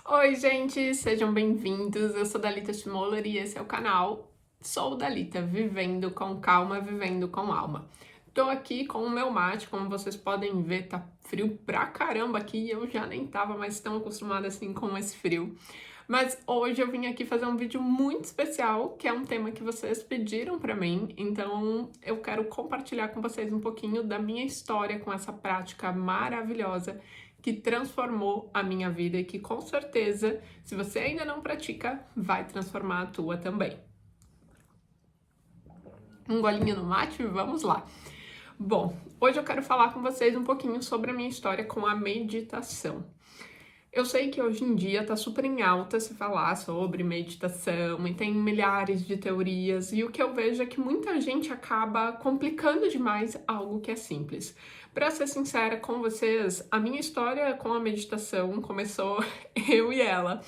Oi, gente, sejam bem-vindos. Eu sou Dalita Schmoller e esse é o canal Sou Dalita, vivendo com calma, vivendo com alma. Tô aqui com o meu mate, como vocês podem ver, tá frio pra caramba aqui e eu já nem tava mais tão acostumada assim com esse frio. Mas hoje eu vim aqui fazer um vídeo muito especial, que é um tema que vocês pediram pra mim, então eu quero compartilhar com vocês um pouquinho da minha história com essa prática maravilhosa que transformou a minha vida e que com certeza, se você ainda não pratica, vai transformar a tua também. Um golinho no mate, vamos lá. Bom, hoje eu quero falar com vocês um pouquinho sobre a minha história com a meditação. Eu sei que hoje em dia tá super em alta se falar sobre meditação e tem milhares de teorias, e o que eu vejo é que muita gente acaba complicando demais algo que é simples. Pra ser sincera com vocês, a minha história com a meditação começou eu e ela.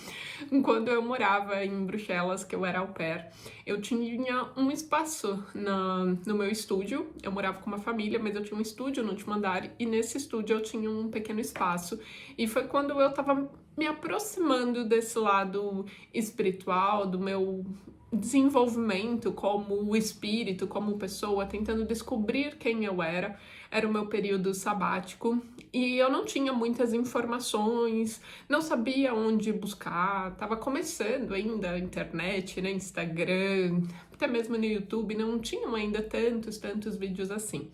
Quando eu morava em Bruxelas, que eu era au pair, eu tinha um espaço no meu estúdio. Eu morava com uma família, mas eu tinha um estúdio no último andar, e nesse estúdio eu tinha um pequeno espaço. E foi quando eu tava me aproximando desse lado espiritual, do meu desenvolvimento como espírito, como pessoa, tentando descobrir quem eu era. Era o meu período sabático e eu não tinha muitas informações, não sabia onde buscar, tava começando ainda a internet, né, Instagram, até mesmo no YouTube, não tinham ainda tantos vídeos assim.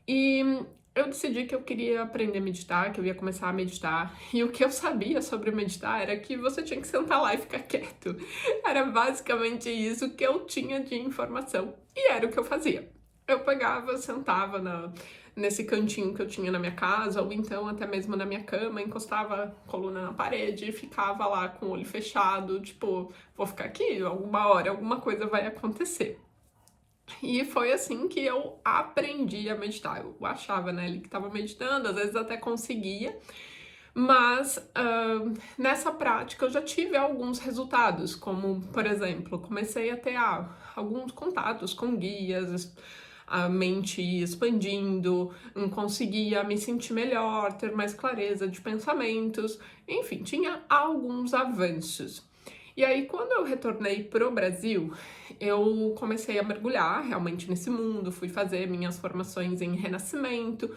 E eu decidi que eu queria aprender a meditar, que eu ia começar a meditar. E o que eu sabia sobre meditar era que você tinha que sentar lá e ficar quieto. Era basicamente isso que eu tinha de informação. E era o que eu fazia. Eu pegava, sentava nesse cantinho que eu tinha na minha casa, ou então até mesmo na minha cama, encostava a coluna na parede e ficava lá com o olho fechado, tipo, vou ficar aqui, alguma hora alguma coisa vai acontecer. E foi assim que eu aprendi a meditar. Eu achava, né, ali que estava meditando, às vezes até conseguia, mas nessa prática eu já tive alguns resultados, como, por exemplo, comecei a ter alguns contatos com guias, a mente expandindo, conseguia me sentir melhor, ter mais clareza de pensamentos, enfim, tinha alguns avanços. E aí, quando eu retornei pro Brasil, eu comecei a mergulhar realmente nesse mundo, fui fazer minhas formações em renascimento,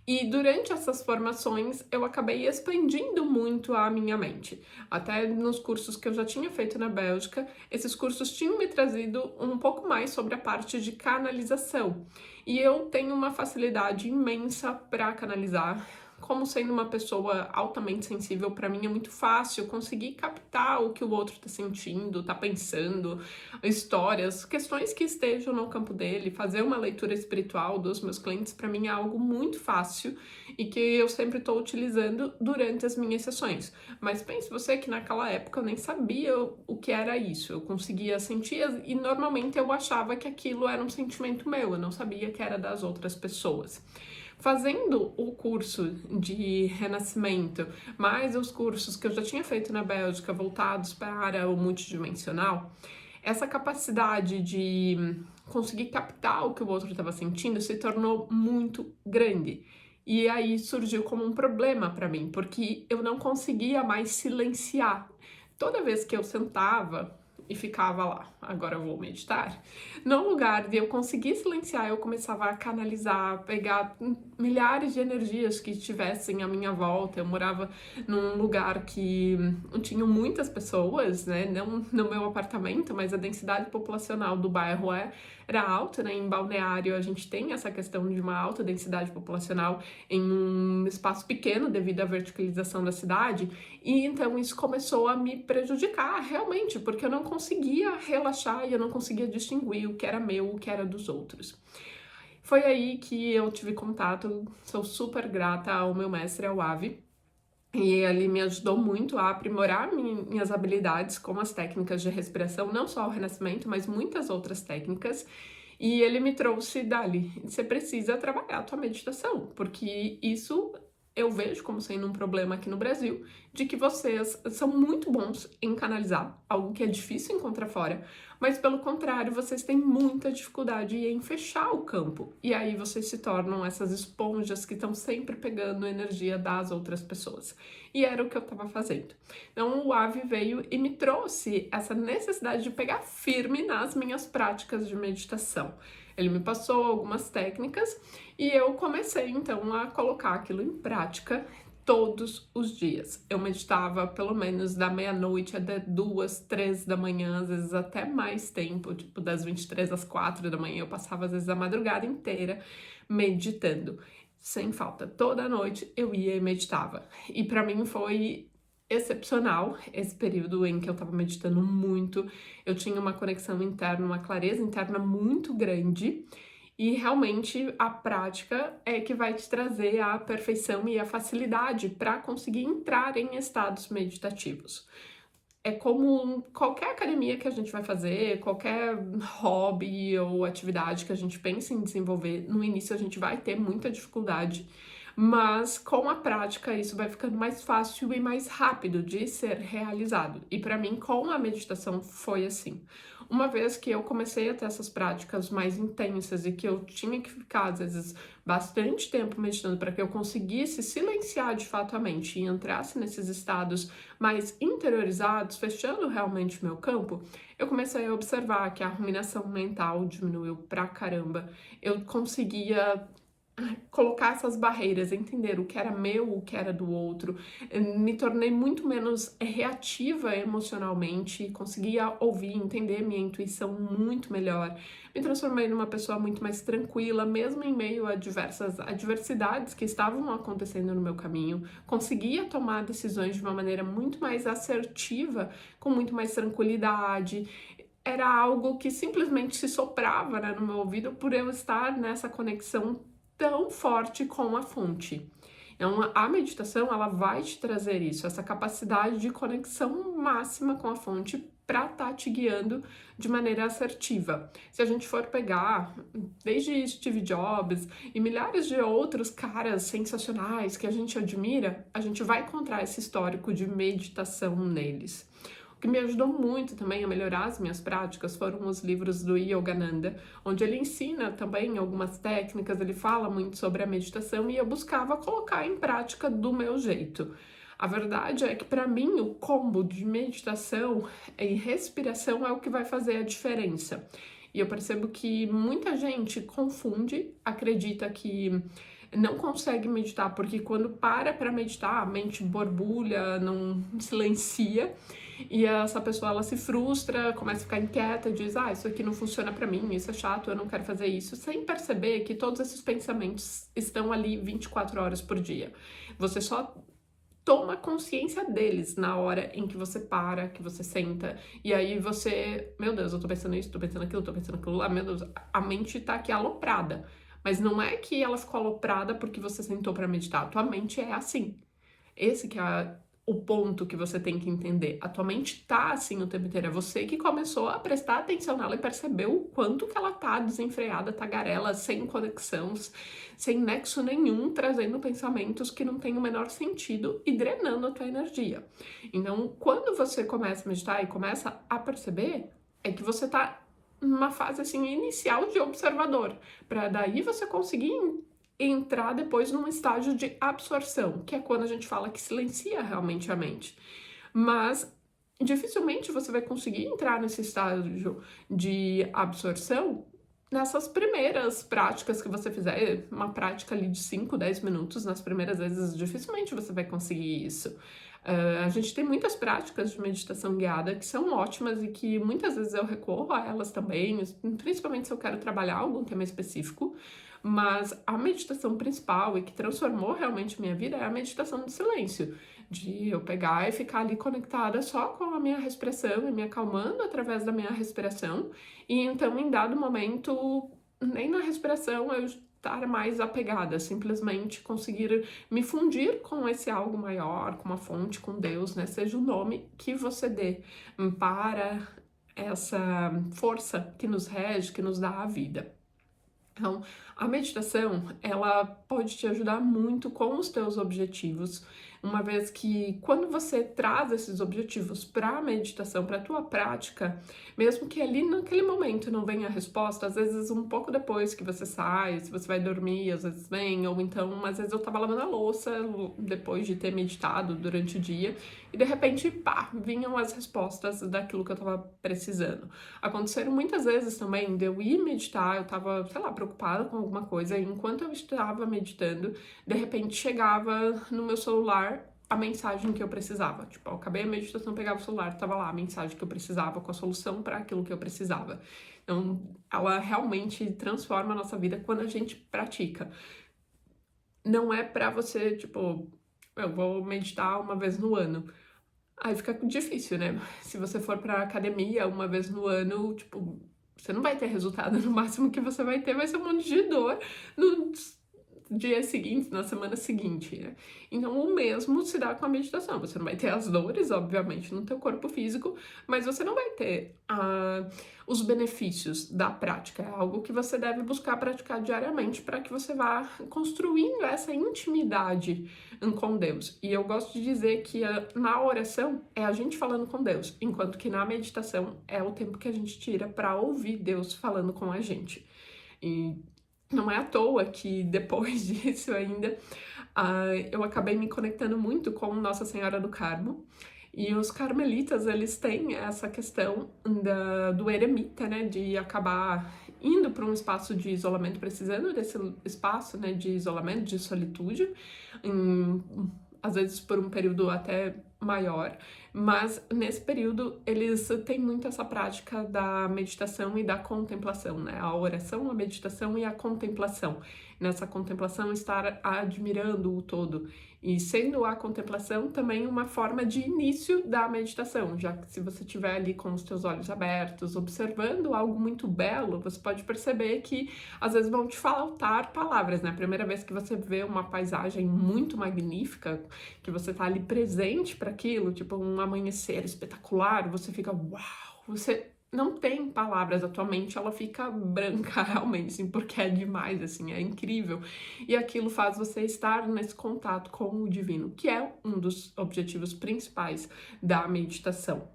e durante essas formações eu acabei expandindo muito a minha mente. Até nos cursos que eu já tinha feito na Bélgica, esses cursos tinham me trazido um pouco mais sobre a parte de canalização. E eu tenho uma facilidade imensa para canalizar. Como sendo uma pessoa altamente sensível, para mim é muito fácil conseguir captar o que o outro tá sentindo, tá pensando, histórias, questões que estejam no campo dele. Fazer uma leitura espiritual dos meus clientes, para mim é algo muito fácil e que eu sempre estou utilizando durante as minhas sessões. Mas pense você que naquela época eu nem sabia o que era isso. Eu conseguia sentir e normalmente eu achava que aquilo era um sentimento meu, eu não sabia que era das outras pessoas. Fazendo o curso de renascimento, mais os cursos que eu já tinha feito na Bélgica voltados para o multidimensional, essa capacidade de conseguir captar o que o outro estava sentindo se tornou muito grande. E aí surgiu como um problema para mim, porque eu não conseguia mais silenciar. Toda vez que eu sentava e ficava lá, agora eu vou meditar, no lugar de eu conseguir silenciar, eu começava a canalizar, pegar milhares de energias que estivessem à minha volta. Eu morava num lugar que tinham muitas pessoas, né? Não no meu apartamento, mas a densidade populacional do bairro era alta, né? Em Balneário a gente tem essa questão de uma alta densidade populacional em um espaço pequeno devido à verticalização da cidade, e então isso começou a me prejudicar realmente, porque eu não conseguia relaxar e eu não conseguia distinguir o que era meu, o que era dos outros. Foi aí que eu tive contato, sou super grata ao meu mestre, ao Avi, e ele me ajudou muito a aprimorar minhas habilidades com as técnicas de respiração, não só o renascimento, mas muitas outras técnicas. E ele me trouxe, Dali, você precisa trabalhar a tua meditação, porque isso eu vejo como sendo um problema aqui no Brasil, de que vocês são muito bons em canalizar, algo que é difícil encontrar fora, mas pelo contrário, vocês têm muita dificuldade em fechar o campo. E aí vocês se tornam essas esponjas que estão sempre pegando energia das outras pessoas. E era o que eu estava fazendo. Então o Avi veio e me trouxe essa necessidade de pegar firme nas minhas práticas de meditação. Ele me passou algumas técnicas e eu comecei então a colocar aquilo em prática todos os dias. Eu meditava pelo menos da meia-noite até 2, 3 da manhã, às vezes até mais tempo, tipo das 23 às 4 da manhã. Eu passava às vezes a madrugada inteira meditando, sem falta. Toda noite eu ia e meditava. E para mim foi excepcional esse período em que eu tava meditando muito. Eu tinha uma conexão interna, uma clareza interna muito grande. E realmente a prática é que vai te trazer a perfeição e a facilidade para conseguir entrar em estados meditativos. É como qualquer academia que a gente vai fazer, qualquer hobby ou atividade que a gente pensa em desenvolver, no início a gente vai ter muita dificuldade, mas com a prática isso vai ficando mais fácil e mais rápido de ser realizado. E para mim, com a meditação, foi assim. Uma vez que eu comecei a ter essas práticas mais intensas e que eu tinha que ficar, às vezes, bastante tempo meditando para que eu conseguisse silenciar de fato a mente e entrasse nesses estados mais interiorizados, fechando realmente o meu campo, eu comecei a observar que a ruminação mental diminuiu pra caramba. Eu conseguia colocar essas barreiras, entender o que era meu, o que era do outro. Me tornei muito menos reativa emocionalmente, conseguia ouvir, entender minha intuição muito melhor. Me transformei numa pessoa muito mais tranquila, mesmo em meio a diversas adversidades que estavam acontecendo no meu caminho. Conseguia tomar decisões de uma maneira muito mais assertiva, com muito mais tranquilidade. Era algo que simplesmente se soprava, né, no meu ouvido por eu estar nessa conexão tão forte com a fonte. Então, a meditação, ela vai te trazer isso, essa capacidade de conexão máxima com a fonte para estar te guiando de maneira assertiva. Se a gente for pegar desde Steve Jobs e milhares de outros caras sensacionais que a gente admira, a gente vai encontrar esse histórico de meditação neles. O que me ajudou muito também a melhorar as minhas práticas foram os livros do Yogananda, onde ele ensina também algumas técnicas, ele fala muito sobre a meditação e eu buscava colocar em prática do meu jeito. A verdade é que para mim o combo de meditação e respiração é o que vai fazer a diferença. E eu percebo que muita gente confunde, acredita que não consegue meditar porque quando para meditar a mente borbulha, não silencia. E essa pessoa, ela se frustra, começa a ficar inquieta, diz, isso aqui não funciona pra mim, isso é chato, eu não quero fazer isso, sem perceber que todos esses pensamentos estão ali 24 horas por dia. Você só toma consciência deles na hora em que você para, que você senta, e aí você, meu Deus, eu tô pensando isso, tô pensando aquilo lá, meu Deus, a mente tá aqui aloprada. Mas não é que ela ficou aloprada porque você sentou pra meditar, a tua mente é assim. Esse que é o ponto que você tem que entender. A tua mente tá assim o tempo inteiro. É você que começou a prestar atenção nela e percebeu o quanto que ela tá desenfreada, tagarela, sem conexão, sem nexo nenhum, trazendo pensamentos que não têm o menor sentido e drenando a tua energia. Então, quando você começa a meditar e começa a perceber, é que você tá numa fase assim inicial de observador, para daí você conseguir entrar depois num estágio de absorção, que é quando a gente fala que silencia realmente a mente. Mas dificilmente você vai conseguir entrar nesse estágio de absorção nessas primeiras práticas que você fizer, uma prática ali de 5, 10 minutos nas primeiras vezes, dificilmente você vai conseguir isso. A gente tem muitas práticas de meditação guiada que são ótimas e que muitas vezes eu recorro a elas também, principalmente se eu quero trabalhar algum tema específico, mas a meditação principal e que transformou realmente minha vida é a meditação do silêncio, de eu pegar e ficar ali conectada só com a minha respiração e me acalmando através da minha respiração, e então em dado momento, nem na respiração eu estar mais apegada, simplesmente conseguir me fundir com esse algo maior, com uma fonte, com Deus, né? Seja o nome que você dê para essa força que nos rege, que nos dá a vida. Então, a meditação, ela pode te ajudar muito com os teus objetivos, uma vez que quando você traz esses objetivos para a meditação, para a tua prática, mesmo que ali naquele momento não venha a resposta, às vezes um pouco depois que você sai, se você vai dormir, às vezes vem, ou então, às vezes eu tava lavando a louça depois de ter meditado durante o dia, e de repente, pá, vinham as respostas daquilo que eu tava precisando. Aconteceram muitas vezes também de eu ir meditar, eu tava, sei lá, preocupada com alguma coisa, e enquanto eu estava meditando, de repente chegava no meu celular a mensagem que eu precisava. Tipo, eu acabei a meditação, pegava o celular, tava lá a mensagem que eu precisava, com a solução para aquilo que eu precisava. Então, ela realmente transforma a nossa vida quando a gente pratica. Não é pra você, tipo, eu vou meditar uma vez no ano. Aí fica difícil, né? Se você for pra academia uma vez no ano, tipo, você não vai ter resultado. No máximo que você vai ter vai ser um monte de dor no dia seguinte, na semana seguinte, né? Então, o mesmo se dá com a meditação. Você não vai ter as dores, obviamente, no teu corpo físico, mas você não vai ter os benefícios da prática. É algo que você deve buscar praticar diariamente para que você vá construindo essa intimidade com Deus. E eu gosto de dizer que na oração é a gente falando com Deus, enquanto que na meditação é o tempo que a gente tira para ouvir Deus falando com a gente. E não é à toa que depois disso ainda eu acabei me conectando muito com Nossa Senhora do Carmo. E os carmelitas, eles têm essa questão do eremita, né, de acabar indo para um espaço de isolamento, precisando desse espaço, né, de isolamento, de solitude, às vezes por um período até maior, mas nesse período eles têm muito essa prática da meditação e da contemplação, né? A oração, a meditação e a contemplação. Nessa contemplação, estar admirando o todo. E sendo a contemplação também uma forma de início da meditação, já que se você estiver ali com os teus olhos abertos, observando algo muito belo, você pode perceber que às vezes vão te faltar palavras, né? A primeira vez que você vê uma paisagem muito magnífica, que você tá ali presente para aquilo, tipo um amanhecer espetacular, você fica uau, você não tem palavras, a tua mente ela fica branca realmente, assim, porque é demais, assim, é incrível. E aquilo faz você estar nesse contato com o divino, que é um dos objetivos principais da meditação.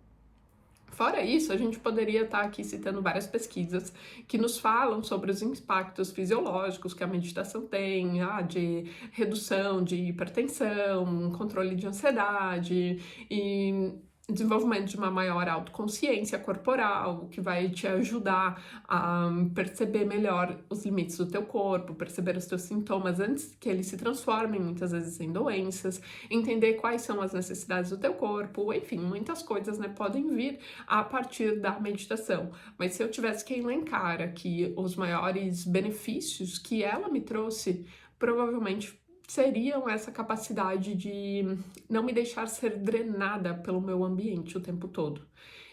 Fora isso, a gente poderia estar aqui citando várias pesquisas que nos falam sobre os impactos fisiológicos que a meditação tem, de redução de hipertensão, controle de ansiedade e desenvolvimento de uma maior autoconsciência corporal, que vai te ajudar a perceber melhor os limites do teu corpo, perceber os teus sintomas antes que eles se transformem muitas vezes em doenças, entender quais são as necessidades do teu corpo, enfim, muitas coisas, né, podem vir a partir da meditação. Mas se eu tivesse que elencar aqui os maiores benefícios que ela me trouxe, provavelmente seriam essa capacidade de não me deixar ser drenada pelo meu ambiente o tempo todo.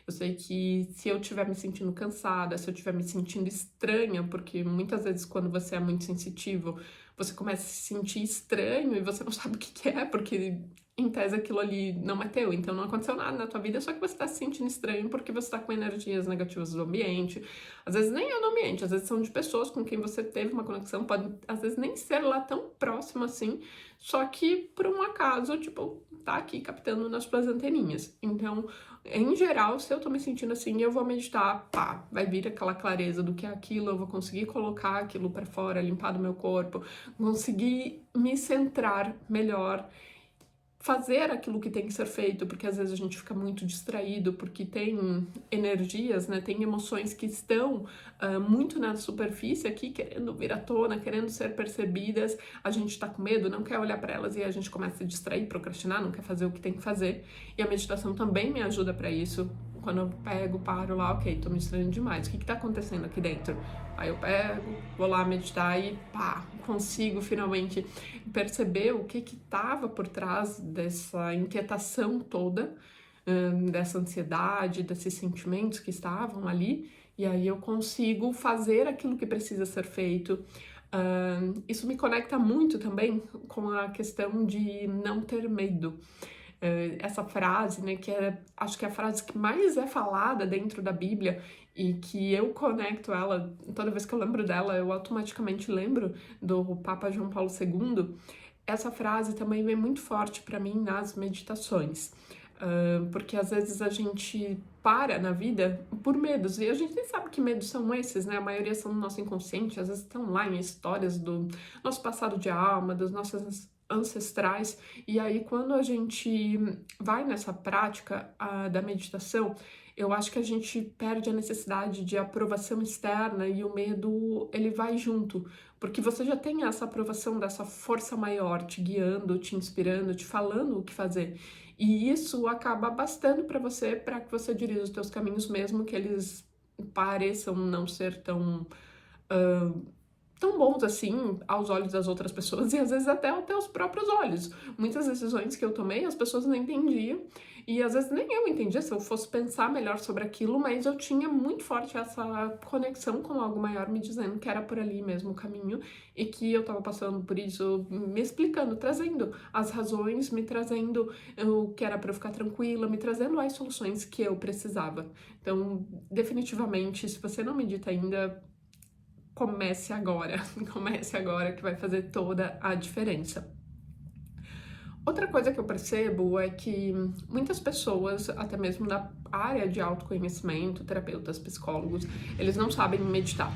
Eu sei que se eu estiver me sentindo cansada, se eu estiver me sentindo estranha, porque muitas vezes quando você é muito sensitivo, você começa a se sentir estranho e você não sabe o que que é, porque em tese aquilo ali não é teu, então não aconteceu nada na tua vida, só que você tá se sentindo estranho porque você tá com energias negativas do ambiente. Às vezes nem é do ambiente, às vezes são de pessoas com quem você teve uma conexão, pode às vezes nem ser lá tão próximo assim, só que por um acaso, tipo, tá aqui captando nas tuas anteninhas. Então, em geral, se eu tô me sentindo assim, eu vou meditar, pá, vai vir aquela clareza do que é aquilo, eu vou conseguir colocar aquilo pra fora, limpar do meu corpo, conseguir me centrar melhor, fazer aquilo que tem que ser feito, porque às vezes a gente fica muito distraído, porque tem energias, né, tem emoções que estão muito na superfície aqui, querendo vir à tona, querendo ser percebidas, a gente tá com medo, não quer olhar para elas e a gente começa a se distrair, procrastinar, não quer fazer o que tem que fazer, e a meditação também me ajuda para isso. Quando eu pego, paro lá, ok, tô me distraindo demais, o que tá acontecendo aqui dentro? Aí eu pego, vou lá meditar e pá, consigo finalmente perceber o que estava por trás dessa inquietação toda, dessa ansiedade, desses sentimentos que estavam ali, e aí eu consigo fazer aquilo que precisa ser feito. Isso me conecta muito também com a questão de não ter medo. essa frase, né, que acho que é a frase que mais é falada dentro da Bíblia e que eu conecto ela, toda vez que eu lembro dela, eu automaticamente lembro do Papa João Paulo II. Essa frase também vem muito forte para mim nas meditações, porque às vezes a gente para na vida por medos, e a gente nem sabe que medos são esses, né? A maioria são do nosso inconsciente, às vezes estão lá em histórias do nosso passado de alma, dos nossos ancestrais, e aí quando a gente vai nessa prática da meditação, eu acho que a gente perde a necessidade de aprovação externa e o medo, ele vai junto, porque você já tem essa aprovação dessa força maior te guiando, te inspirando, te falando o que fazer. E isso acaba bastando para que você dirija os teus caminhos, mesmo que eles pareçam não ser tão bons assim aos olhos das outras pessoas e às vezes até os próprios olhos. Muitas decisões que eu tomei, as pessoas não entendiam e às vezes nem eu entendia se eu fosse pensar melhor sobre aquilo, mas eu tinha muito forte essa conexão com algo maior me dizendo que era por ali mesmo o caminho e que eu tava passando por isso, me explicando, trazendo as razões, me trazendo o que era para eu ficar tranquila, me trazendo as soluções que eu precisava. Então, definitivamente, se você não medita ainda, comece agora, comece agora que vai fazer toda a diferença. Outra coisa que eu percebo é que muitas pessoas, até mesmo da área de autoconhecimento, terapeutas, psicólogos, eles não sabem meditar.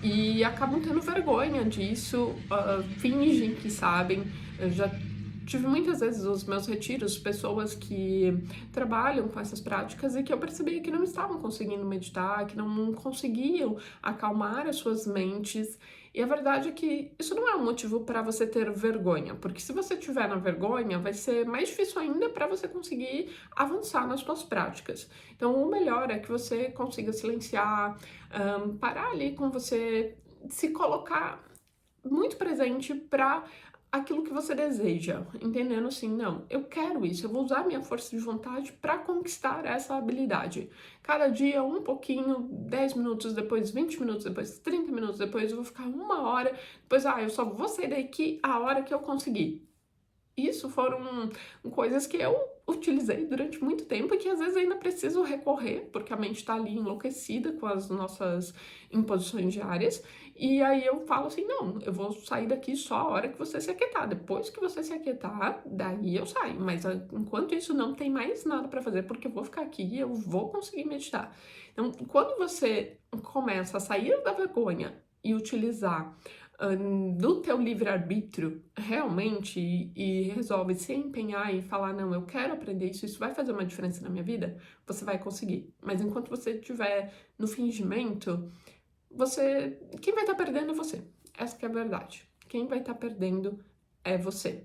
E acabam tendo vergonha disso, fingem que sabem. Eu já tive muitas vezes os meus retiros, pessoas que trabalham com essas práticas e que eu percebi que não estavam conseguindo meditar, que não conseguiam acalmar as suas mentes. E a verdade é que isso não é um motivo para você ter vergonha, porque se você tiver na vergonha, vai ser mais difícil ainda para você conseguir avançar nas suas práticas. Então, o melhor é que você consiga silenciar, parar ali com você, se colocar muito presente para aquilo que você deseja, entendendo assim, não, eu quero isso, eu vou usar minha força de vontade para conquistar essa habilidade. Cada dia um pouquinho, 10 minutos depois, 20 minutos depois, 30 minutos depois, eu vou ficar uma hora, depois, eu só vou sair daqui a hora que eu conseguir. Isso foram coisas que eu utilizei durante muito tempo e que às vezes ainda preciso recorrer, porque a mente está ali enlouquecida com as nossas imposições diárias. E aí eu falo assim, não, eu vou sair daqui só a hora que você se aquietar. Depois que você se aquietar, daí eu saio. Mas enquanto isso não tem mais nada para fazer, porque eu vou ficar aqui e eu vou conseguir meditar. Então, quando você começa a sair da vergonha e utilizar do teu livre-arbítrio realmente e resolve se empenhar e falar, não, eu quero aprender isso, isso vai fazer uma diferença na minha vida, você vai conseguir. Mas enquanto você estiver no fingimento, quem vai estar perdendo é você. Essa que é a verdade. Quem vai estar perdendo é você.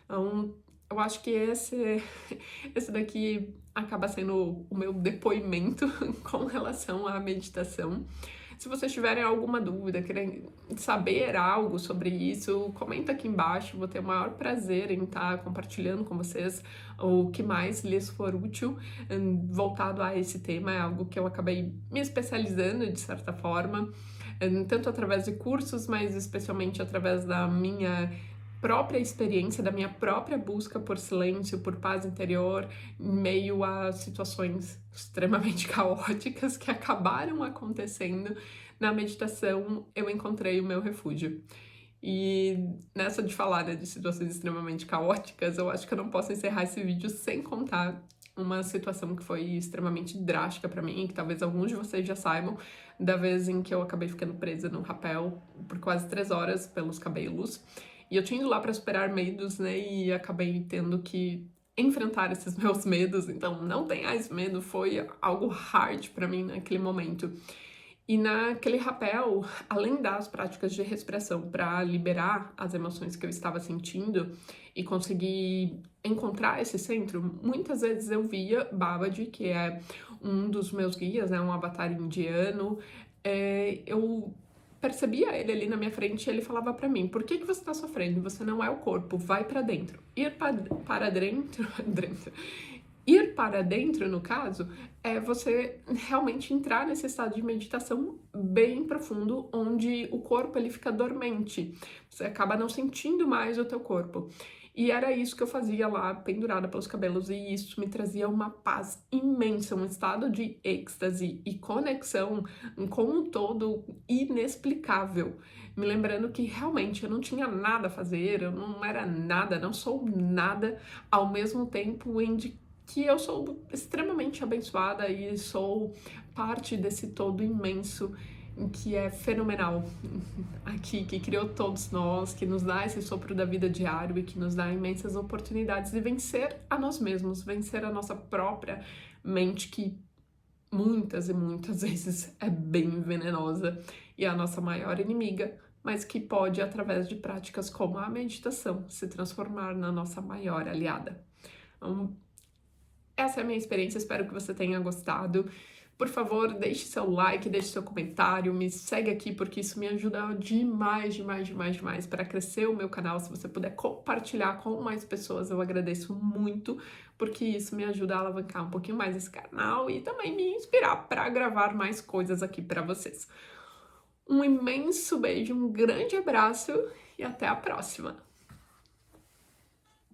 Então, eu acho que esse daqui acaba sendo o meu depoimento com relação à meditação. Se vocês tiverem alguma dúvida, querem saber algo sobre isso, comenta aqui embaixo, vou ter o maior prazer em estar compartilhando com vocês o que mais lhes for útil voltado a esse tema. É algo que eu acabei me especializando de certa forma, tanto através de cursos, mas especialmente através da minha própria experiência, da minha própria busca por silêncio, por paz interior, em meio a situações extremamente caóticas que acabaram acontecendo. Na meditação, eu encontrei o meu refúgio. E nessa de falar, né, de situações extremamente caóticas, eu acho que eu não posso encerrar esse vídeo sem contar uma situação que foi extremamente drástica pra mim, que talvez alguns de vocês já saibam, da vez em que eu acabei ficando presa num rapel por quase 3 horas pelos cabelos. E eu tinha ido lá para superar medos, né, e acabei tendo que enfrentar esses meus medos, então não tenhais medo, foi algo hard para mim naquele momento. E naquele rapel, além das práticas de respiração para liberar as emoções que eu estava sentindo e conseguir encontrar esse centro, muitas vezes eu via Babaji, que é um dos meus guias, é um avatar indiano, eu percebia ele ali na minha frente e ele falava pra mim, por que você tá sofrendo? Você não é o corpo, vai pra dentro. Ir para dentro, Ir para dentro, no caso, é você realmente entrar nesse estado de meditação bem profundo, onde o corpo ele fica dormente. Você acaba não sentindo mais o teu corpo. E era isso que eu fazia lá, pendurada pelos cabelos, e isso me trazia uma paz imensa, um estado de êxtase e conexão com um todo inexplicável. Me lembrando que realmente eu não tinha nada a fazer, eu não era nada, não sou nada, ao mesmo tempo que eu sou extremamente abençoada e sou parte desse todo imenso que é fenomenal aqui, que criou todos nós, que nos dá esse sopro da vida diário e que nos dá imensas oportunidades de vencer a nós mesmos, vencer a nossa própria mente, que muitas e muitas vezes é bem venenosa e é a nossa maior inimiga, mas que pode, através de práticas como a meditação, se transformar na nossa maior aliada. Então, essa é a minha experiência, espero que você tenha gostado. Por favor, deixe seu like, deixe seu comentário, me segue aqui porque isso me ajuda demais, demais, demais, demais para crescer o meu canal. Se você puder compartilhar com mais pessoas, eu agradeço muito, porque isso me ajuda a alavancar um pouquinho mais esse canal e também me inspirar para gravar mais coisas aqui para vocês. Um imenso beijo, um grande abraço e até a próxima!